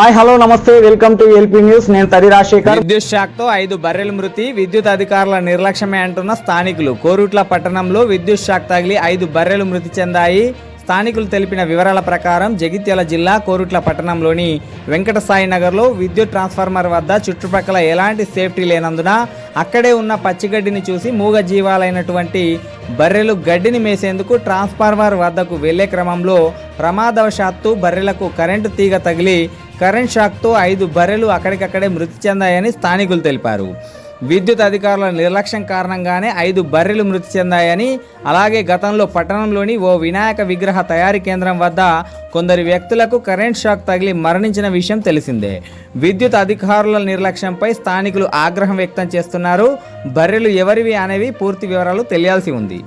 Hi hello నమస్తే welcome to LP news. నేను తడి రాజశేఖర్. విద్యుత్ షాక్తో 5 బర్రెల మృతి, విద్యుత్ అధికారుల నిర్లక్ష్యమే అంటున్న స్థానికులు. కోరుట్ల పట్టణంలో విద్యుత్ షాక్ తగిలి 5 బర్రెలు మృతి చెందాయి. స్థానికులు తెలిపిన వివరాల ప్రకారం జగిత్యాల జిల్లా కోరుట్ల పట్టణంలోని వెంకటసాయి నగర్లో విద్యుత్ ట్రాన్స్ఫార్మర్ వద్ద చుట్టుపక్కల ఎలాంటి సేఫ్టీ లేనందున అక్కడే ఉన్న పచ్చిగడ్డిని చూసి మూగ జీవాలైనటువంటి బర్రెలు గడ్డిని మేసేందుకు ట్రాన్స్ఫార్మర్ వద్దకు వెళ్లే క్రమంలో ప్రమాదవశాత్తు బర్రెలకు కరెంటు తీగ తగిలి కరెంట్ షాక్తో 5 బర్రెలు అక్కడికక్కడే మృతి చెందాయని స్థానికులు తెలిపారు. విద్యుత్ అధికారుల నిర్లక్ష్యం కారణంగానే 5 బర్రెలు మృతి చెందాయని, అలాగే గతంలో పట్టణంలోని ఓ వినాయక విగ్రహ తయారీ కేంద్రం వద్ద కొందరు వ్యక్తులకు కరెంట్ షాక్ తగిలి మరణించిన విషయం తెలిసిందే. విద్యుత్ అధికారుల నిర్లక్ష్యంపై స్థానికులు ఆగ్రహం వ్యక్తం చేస్తున్నారు. బర్రెలు ఎవరివి అనేవి పూర్తి వివరాలు తెలియాల్సి ఉంది.